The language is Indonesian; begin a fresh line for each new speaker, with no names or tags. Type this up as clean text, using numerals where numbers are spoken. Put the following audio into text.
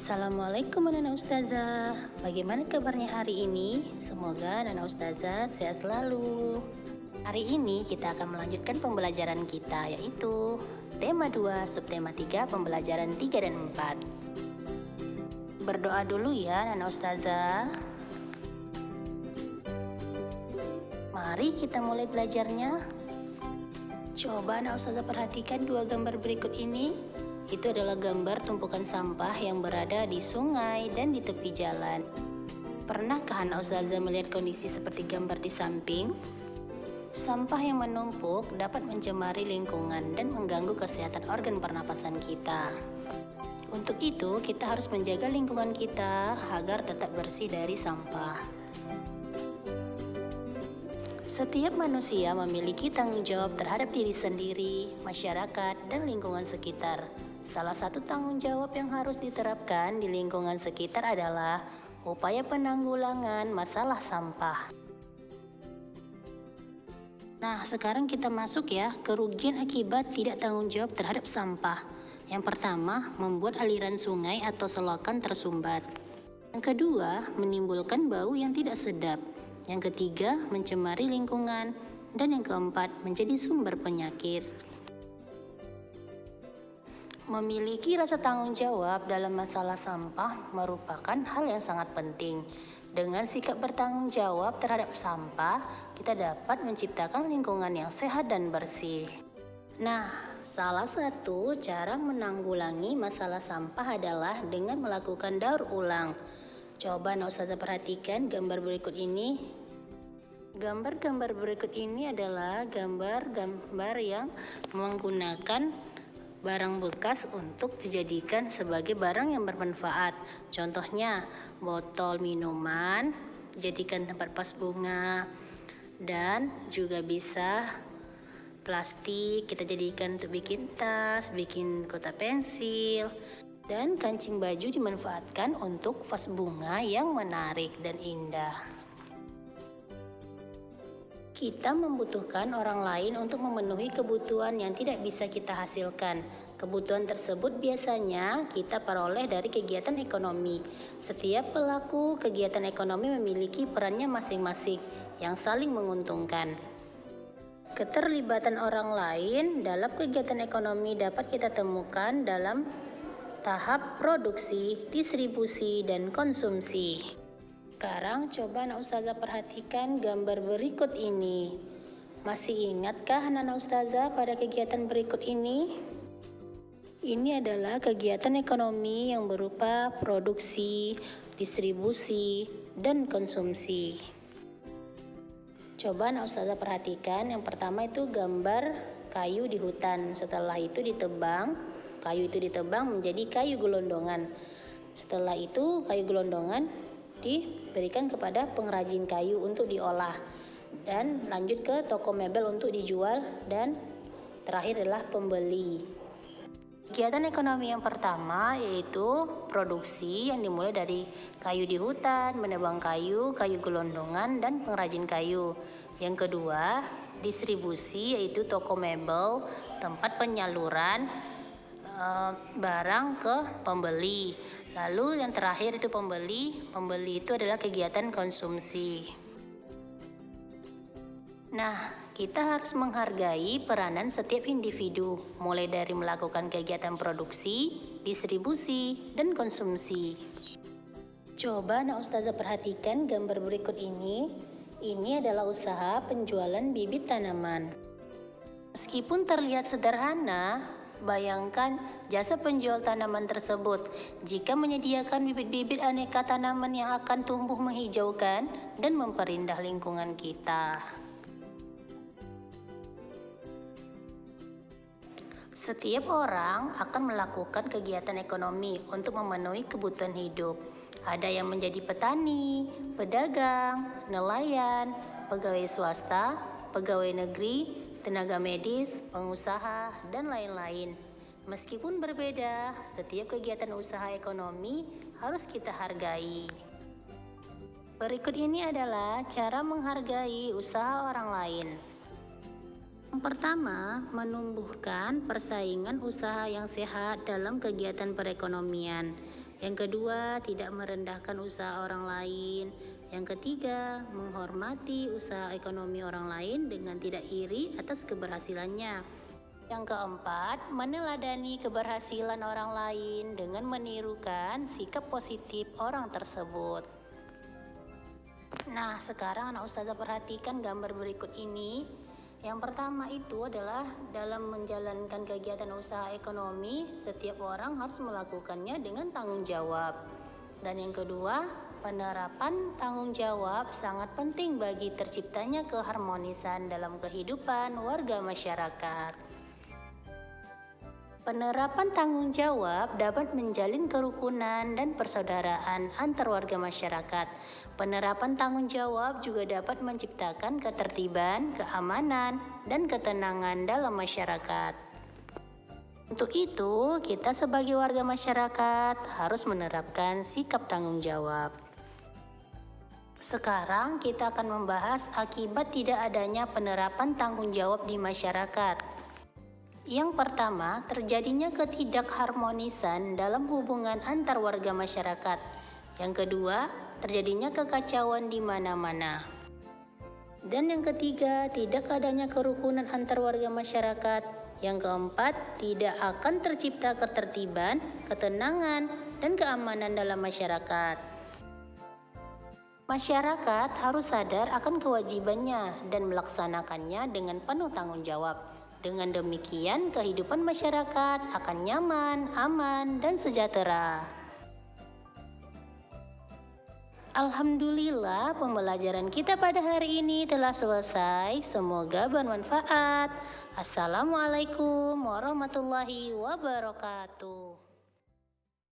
Assalamualaikum Nana Ustazah. Bagaimana kabarnya hari ini? Semoga Nana Ustazah sehat selalu. Hari ini kita akan melanjutkan pembelajaran kita, yaitu tema 2, subtema 3, pembelajaran 3 dan 4. Berdoa dulu ya Nana Ustazah. Mari kita mulai belajarnya. Coba Nana Ustazah perhatikan dua gambar berikut ini. Itu adalah gambar tumpukan sampah yang berada di sungai dan di tepi jalan. Pernahkah Anak Ustazah melihat kondisi seperti gambar di samping? Sampah yang menumpuk dapat mencemari lingkungan dan mengganggu kesehatan organ pernapasan kita. Untuk itu, kita harus menjaga lingkungan kita agar tetap bersih dari sampah. Setiap manusia memiliki tanggung jawab terhadap diri sendiri, masyarakat, dan lingkungan sekitar. Salah satu tanggung jawab yang harus diterapkan di lingkungan sekitar adalah upaya penanggulangan masalah sampah. Nah, sekarang kita masuk ya, kerugian akibat tidak tanggung jawab terhadap sampah. Yang pertama, membuat aliran sungai atau selokan tersumbat. Yang kedua, menimbulkan bau yang tidak sedap. Yang ketiga, mencemari lingkungan. Dan yang keempat, menjadi sumber penyakit. Memiliki rasa tanggung jawab dalam masalah sampah merupakan hal yang sangat penting. Dengan sikap bertanggung jawab terhadap sampah, kita dapat menciptakan lingkungan yang sehat dan bersih. Nah, salah satu cara menanggulangi masalah sampah adalah dengan melakukan daur ulang. Coba Nak Ustazah perhatikan gambar berikut ini. Gambar-gambar berikut ini adalah gambar-gambar yang menggunakan barang bekas untuk dijadikan sebagai barang yang bermanfaat. Contohnya, botol minuman dijadikan tempat vas bunga, dan juga bisa plastik kita jadikan untuk bikin tas, bikin kotak pensil, dan kancing baju dimanfaatkan untuk vas bunga yang menarik dan indah. Kita membutuhkan orang lain untuk memenuhi kebutuhan yang tidak bisa kita hasilkan. Kebutuhan tersebut biasanya kita peroleh dari kegiatan ekonomi. Setiap pelaku kegiatan ekonomi memiliki perannya masing-masing yang saling menguntungkan. Keterlibatan orang lain dalam kegiatan ekonomi dapat kita temukan dalam tahap produksi, distribusi, dan konsumsi. Sekarang coba Anak Ustazah perhatikan gambar berikut ini. Masih ingatkah Anak Ustazah pada kegiatan berikut ini? Ini adalah kegiatan ekonomi yang berupa produksi, distribusi, dan konsumsi. Coba Anak Ustazah perhatikan, yang pertama itu gambar kayu di hutan. Setelah itu ditebang, kayu itu ditebang menjadi kayu gelondongan. Setelah itu kayu gelondongan diberikan kepada pengrajin kayu untuk diolah, dan lanjut ke toko mebel untuk dijual, dan terakhir adalah pembeli. Kegiatan ekonomi yang pertama yaitu produksi yang dimulai dari kayu di hutan, menebang kayu, kayu gelondongan, dan pengrajin kayu. Yang kedua, distribusi yaitu toko mebel, tempat penyaluran barang ke pembeli. Lalu yang terakhir itu pembeli. Pembeli itu adalah kegiatan konsumsi. Nah, kita harus menghargai peranan setiap individu, mulai dari melakukan kegiatan produksi, distribusi, dan konsumsi. Coba Nak Ustazah perhatikan gambar berikut ini. Ini adalah usaha penjualan bibit tanaman. Meskipun terlihat sederhana, bayangkan jasa penjual tanaman tersebut jika menyediakan bibit-bibit aneka tanaman yang akan tumbuh menghijaukan dan memperindah lingkungan kita. Setiap orang akan melakukan kegiatan ekonomi untuk memenuhi kebutuhan hidup. Ada yang menjadi petani, pedagang, nelayan, pegawai swasta, pegawai negeri, tenaga medis, pengusaha, dan lain-lain. Meskipun berbeda, setiap kegiatan usaha ekonomi harus kita hargai. Berikut ini adalah cara menghargai usaha orang lain. Yang pertama, menumbuhkan persaingan usaha yang sehat dalam kegiatan perekonomian. Yang kedua, tidak merendahkan usaha orang lain. Yang ketiga, menghormati usaha ekonomi orang lain dengan tidak iri atas keberhasilannya. Yang keempat, meneladani keberhasilan orang lain dengan menirukan sikap positif orang tersebut. Nah, sekarang anak ustazah perhatikan gambar berikut ini. Yang pertama itu adalah dalam menjalankan kegiatan usaha ekonomi, setiap orang harus melakukannya dengan tanggung jawab. Dan yang kedua, penerapan tanggung jawab sangat penting bagi terciptanya keharmonisan dalam kehidupan warga masyarakat. Penerapan tanggung jawab dapat menjalin kerukunan dan persaudaraan antar warga masyarakat. Penerapan tanggung jawab juga dapat menciptakan ketertiban, keamanan, dan ketenangan dalam masyarakat. Untuk itu, kita sebagai warga masyarakat harus menerapkan sikap tanggung jawab. Sekarang kita akan membahas akibat tidak adanya penerapan tanggung jawab di masyarakat. Yang pertama, terjadinya ketidakharmonisan dalam hubungan antar warga masyarakat. Yang kedua, terjadinya kekacauan di mana-mana. Dan yang ketiga, tidak adanya kerukunan antar warga masyarakat. Yang keempat, tidak akan tercipta ketertiban, ketenangan, dan keamanan dalam masyarakat. Masyarakat harus sadar akan kewajibannya dan melaksanakannya dengan penuh tanggung jawab. Dengan demikian, kehidupan masyarakat akan nyaman, aman, dan sejahtera. Alhamdulillah, pembelajaran kita pada hari ini telah selesai. Semoga bermanfaat. Assalamualaikum warahmatullahi wabarakatuh.